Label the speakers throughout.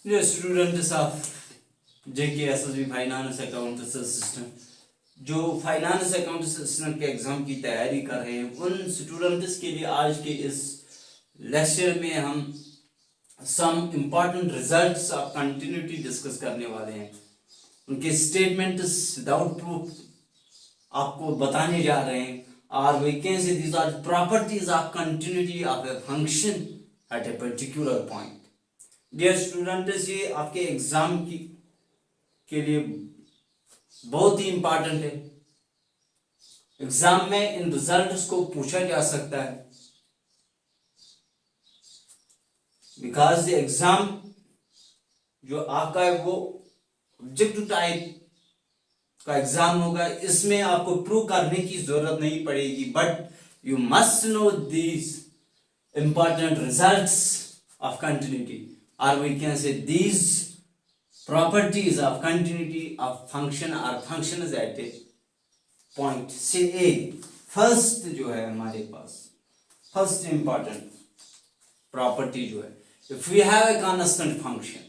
Speaker 1: Dear students of JKSSB finance account assistant जो finance account assistant के exam की तैयारी कर रहे हैं उन स्टूडेंट्स के लिए आज के इस लेक्चर में हम some important results of continuity discuss करने वाले हैं। उनके स्टेटमेंट्स विदाउट प्रूफ आपको बताने जा रहे हैं और we can say these are properties of continuity of a function at a particular point. Dear students, ये आपके एग्जाम की के लिए बहुत ही इंपॉर्टेंट है। एग्जाम में इन रिजल्ट्स को पूछा जा सकता है बिकॉज एग्जाम जो आपका है वो ऑब्जेक्टिव टाइप का एग्जाम होगा। इसमें आपको प्रूव करने की जरूरत नहीं पड़ेगी, but you must know these important results of continuity or we can say these properties of continuity of function or functions at a point say A। First जो है हमारे पास फर्स्ट इंपॉर्टेंट प्रॉपर्टी जो है, if we have a constant function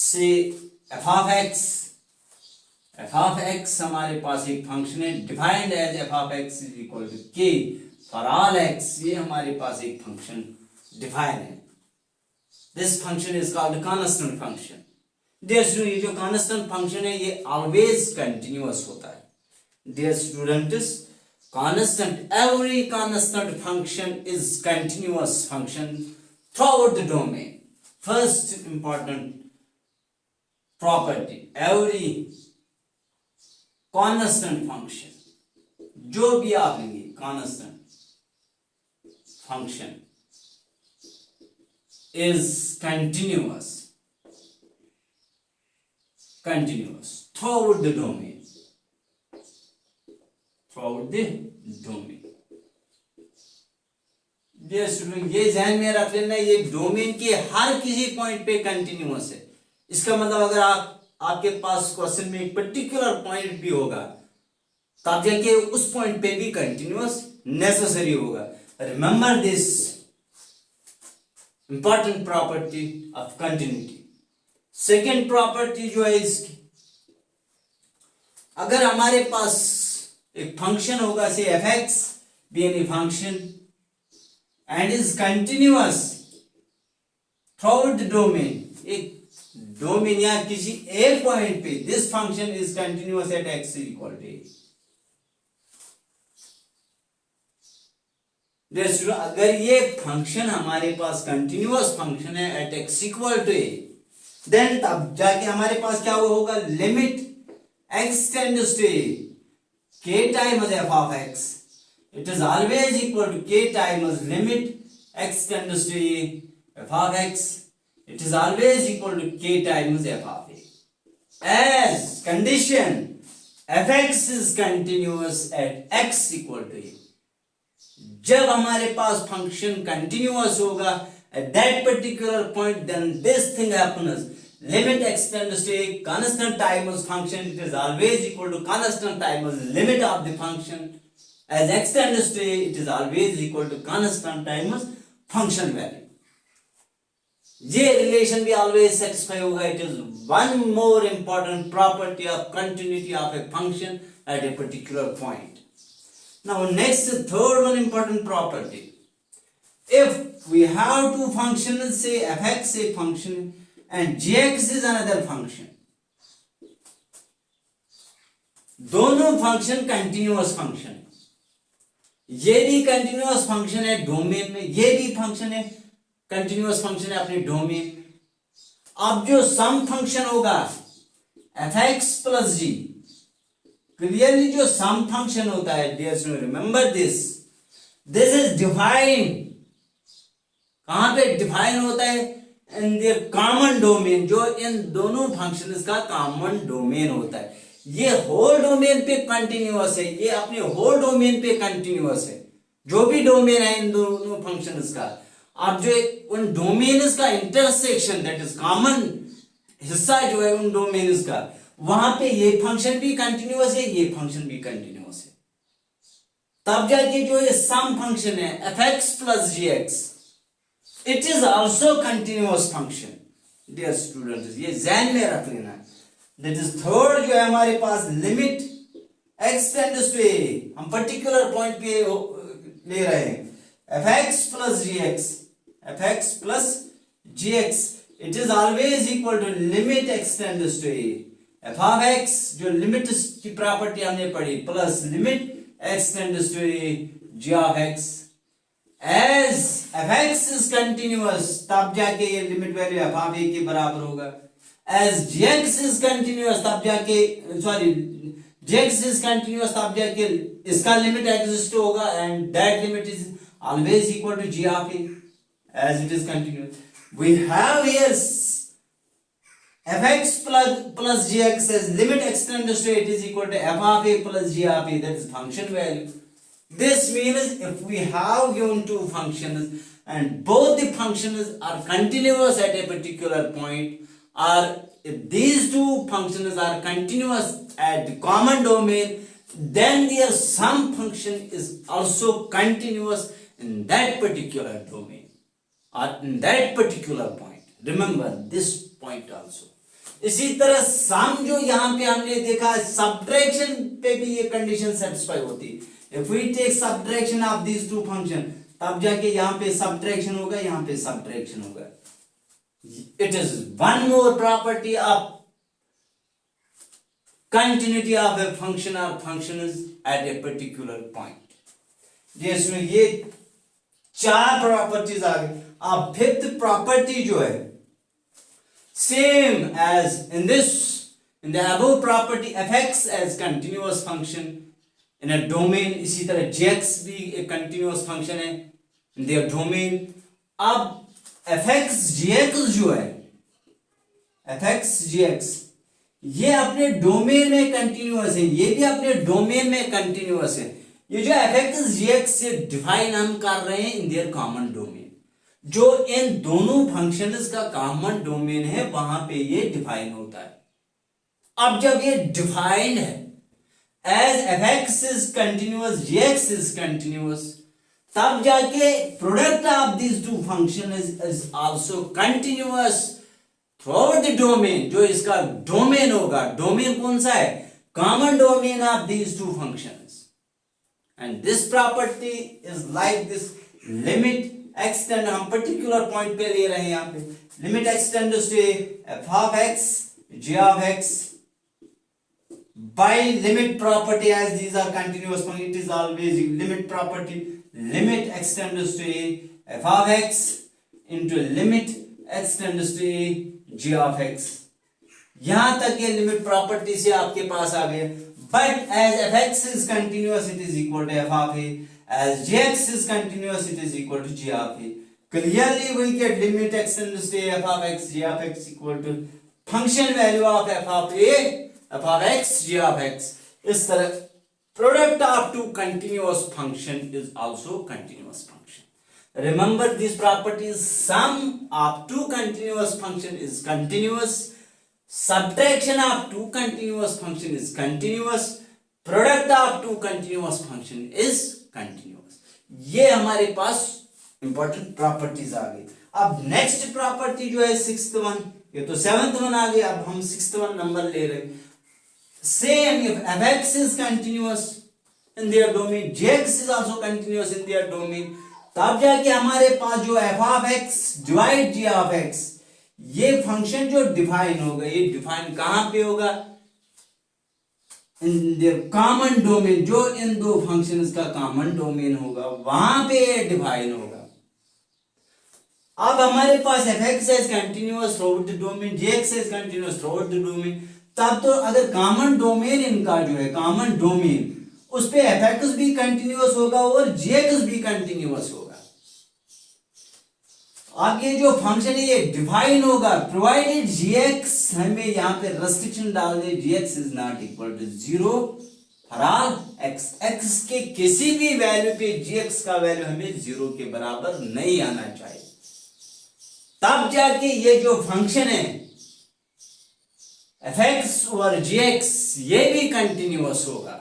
Speaker 1: say f of x हमारे पास एक function है defined as f of x is equal to k for all x। ये हमारे पास एक फंक्शन डिफाइन है। This function is called constant function. Dear student, ये जो कांस्टेंट फंक्शन है ये ऑलवेज कंटिन्यूअस होता है। Dear students, constant every constant function is continuous function throughout the domain. First important property, every constant function जो भी आप लेंगे constant function is continuous throughout the domain Dear student, ये ध्यान में रख लेना, ये डोमेन के हर किसी पॉइंट पे कंटिन्यूअस है। इसका मतलब अगर आपके पास क्वेश्चन में एक पर्टिकुलर पॉइंट भी होगा तब जाके उस पॉइंट पे भी कंटिन्यूअस नेसेसरी होगा। Remember this important property of continuity. Second property जो है इसकी, अगर हमारे पास एक फंक्शन होगा से f x be any function and is continuous throughout the domain, एक डोमेन या किसी एक पॉइंट पे this function is continuous at x equal to a. अगर ये फंक्शन हमारे पास कंटिन्यूअस फंक्शन है at x equal to a, then तब जाके हमारे पास क्या होगा, limit x tends to a k times f of x, it is always equal to k times limit x tends to a f of x, it is always equal to k times f of a as condition f x is continuous at x equal to a. जब हमारे पास function continuous होगा at that particular point, then this thing happens, limit x tends to a constant times function, it is always equal to constant times limit of the function, as x tends to a it is always equal to constant times function value। ये relation भी always satisfy होगा। it is one more important property of continuity of a function at a particular point। Now next, third one important property, if we have two functions say fx a function and gx is another function, दोनों function continuous function है, ये भी continuous function है domain में, ये भी function है continuous function है अपने डोमेन में। अब जो सम फंक्शन होगा fx प्लस g, क्लियरली जो सम फंक्शन होता है, dear student remember this is defined. कहां पे डिफाइन होता है, इन देयर कॉमन डोमेन, जो इन दोनों फंक्शंस का कॉमन डोमेन होता है। ये होल डोमेन पे कंटिन्यूअस है, ये अपने होल डोमेन पे कंटिन्यूअस है, जो भी डोमेन है इन दोनों फंक्शंस का। अब जो उन डोमेन्स का इंटरसेक्शन, दैट इज कॉमन हिस्सा जो है उन डोमेन्स का, वहां पे ये फंक्शन भी कंटिन्यूअस है, ये फंक्शन भी कंटिन्यूअस है। तब जाके जो ये सम फंक्शन है f x plus g x, it is also continuous function. Dear students, ये ध्यान में रख लेना। दैट इज थर्ड जो है हमारे पास, limit x tends to a, हम पर्टिकुलर पॉइंट पे ले रहे हैं, f x plus g x, f x plus g x, it is always equal to limit x tends to a, f of x जो लिमिट की property हमने पढ़ी, plus limit x tends to a g of x. As f x is continuous, तब जाके ये limit value f of a के बराबर होगा। As g x is continuous, तब जाके sorry g x is continuous, तब जाके इसका लिमिट एग्जिस्ट होगा, and that limit is always equal to g of a as it is continuous. We have here f x plus g x as limit x tends to a, it is equal to f of a plus g of a, that is function value. This means if we have given two functions and both the functions are continuous at a particular point, or if these two functions are continuous at the common domain, then their some function is also continuous in that particular domain or in that particular point. Remember this point also. इसी तरह सम जो यहाँ पे हमने देखा, subtraction पे भी ये कंडीशन सेटिस्फाई होती है। If we take subtraction of these two function, तब जाके यहाँ पे subtraction होगा, यहाँ पे subtraction होगा। It is one more property of continuity of a function or functions at a particular point। जिसमें ये चार प्रॉपर्टीज आ गई। अब फिफ्थ प्रॉपर्टी जो है, same as in this, in the above property, fx as continuous function in a domain, इसी तरह jx भी एक continuous function है in their domain। अब fx gx जो है, fx gx ये अपने डोमेन में कंटिन्यूअस है, ये भी अपने डोमेन में कंटिन्यूअस है। ये जो fx gx से डिफाइन हम कर रहे हैं इन देयर कॉमन डोमेन, जो इन दोनों फंक्शंस का कॉमन डोमेन है, वहां पे ये डिफाइन होता है। अब जब ये डिफाइंड है as fx is continuous, gx is continuous, तब जाके product of these two functions is also continuous throughout the domain। जो इसका डोमेन होगा, डोमेन कौन सा है, common domain of these two functions, and this property is like this limit x tend, हम particular point पे ले रहे हैं यहाँ पे, limit x tends to f of x g of x by limit property, as these are continuous function, it is always limit property, limit x tends to a f of x into limit x tends to a g of x। यहां तक ये limit property से आपके पास आ गए। But as f x is continuous, it is equal to f of a, as g x is continuous, it is equal to g of a. Clearly we get limit x tends to f of x g of x equal to function value of f of a f of x g of x। इस तरह product of two continuous function is also continuous function। remember these properties, sum of two continuous function is continuous, subtraction of two continuous function is continuous, product of two continuous function is continuous। ये हमारे पास important properties आ गई। अब next property जो है sixth one, ये तो seventh one आ गई, अब हम सिक्स्थ वन नंबर ले रहे हैं। Same, if fx is continuous in their domain, gx is also continuous in their domain, तब जाके हमारे पास जो f of x divide g of x, ये फंक्शन जो डिफाइन होगा, ये डिफाइन कहां पे होगा, इन देयर कॉमन डोमेन, जो इन दो फंक्शंस का कॉमन डोमेन होगा, वहां पे ये डिफाइन होगा। अब हमारे पास fx is continuous throughout the domain, gx is continuous throughout the domain, तब तो अगर कॉमन डोमेन इनका जो है, कॉमन डोमेन, उस पे fx भी कंटिन्यूअस होगा और gx भी कंटिन्यूअस होगा। अब ये जो फंक्शन है ये डिफाइन होगा, प्रोवाइडेड gx, हमें यहाँ पे रेस्ट्रिक्शन डाल दे, gx is not equal to 0 for all x, x के किसी भी वैल्यू पे gx का वैल्यू हमें 0 के बराबर नहीं आना चाहिए, तब जाके ये जो फंक्शन है fx और gx ये भी कंटिन्यूअस होगा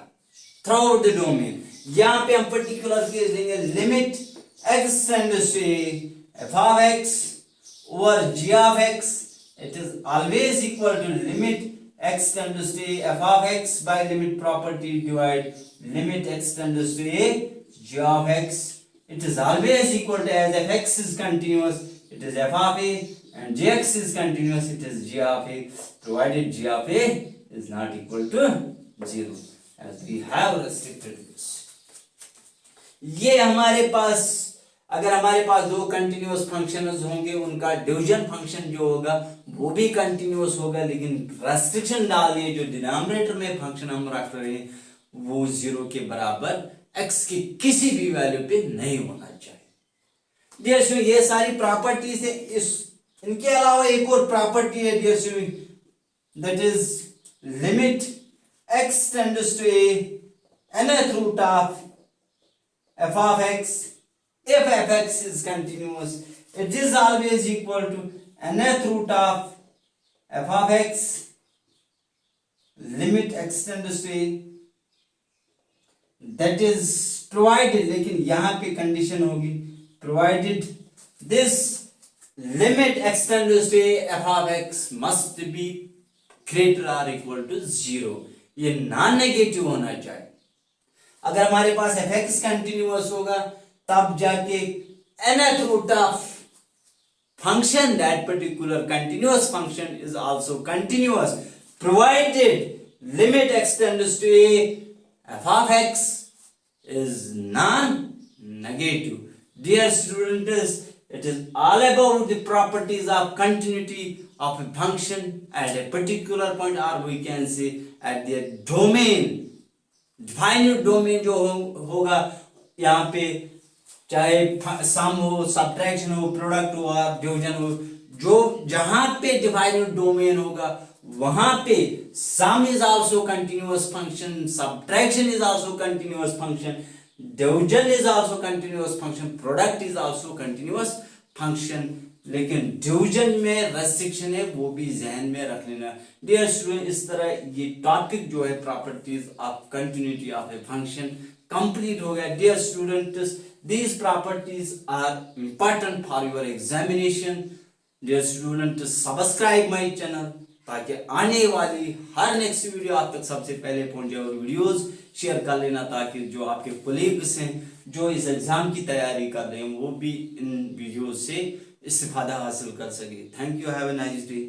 Speaker 1: थ्रू द डोमेन। यहां पे हम पर्टिकुलर केस देंगे, limit x tends to f of x over g of x, it is always equal to limit x tends to a f of x by limit property divide limit x tends to a g of x. It is always equal to, as if x is continuous, it is f of a, and gx is continuous, it is g of a, provided g of a is not equal to 0, as we have restricted this. ये हमारे पास, अगर हमारे पास दो continuous functions होंगे, उनका division function जो होगा वो भी कंटिन्यूअस होगा, लेकिन रेस्ट्रिक्शन डाल दिए, जो डिनोमिनेटर में फंक्शन हम रख रहे हैं वो 0 के बराबर x की किसी भी वैल्यू पे नहीं होना चाहिए। डियर स्टूडेंट, ये सारी प्रॉपर्टीज है। इनके अलावा एक और प्रॉपर्टी है dear student, that is limit x tends to nth root of f of x. If fx is continuous, it is always equal to nth root of f of x, limit x tends to a, that is provided, लेकिन यहाँ पे condition होगी, provided this limit x tends to a f of x must be greater or equal to 0. ये non negative होना चाहिए। अगर हमारे पास fx continuous होगा तब जाके nth root of function, that particular continuous function is also continuous, provided limit x tends to a f of x is non-negative. Dear students, it is all about the properties of continuity of a function at a particular point, or we can say at the domain. Defined domain जो होगा यहाँ पे, चाहे सम हो, subtraction हो, product हो और division हो, जो जहां पे डिफाइन्ड डोमेन होगा वहां पे सम is also continuous function, subtraction is also continuous function, division is also continuous function, product is also continuous function. लेकिन डिवीजन में रेस्ट्रिक्शन है, वो भी ध्यान में रख लेना। डियर स्टूडेंट, इस तरह ये टॉपिक जो है properties of continuity of a function complete हो गया। Dear students, these properties are important for your examination. Dear student, subscribe my channel ताकि आने वाली हर नेक्स्ट वीडियो आप तक सबसे पहले पहुंचे, और वीडियोस शेयर कर लेना ताकि जो आपके कोलीग्स हैं जो इस एग्जाम की तैयारी कर रहे हैं वो भी इन वीडियो से इस्तेफादा हासिल कर सके। Thank you, have a nice day.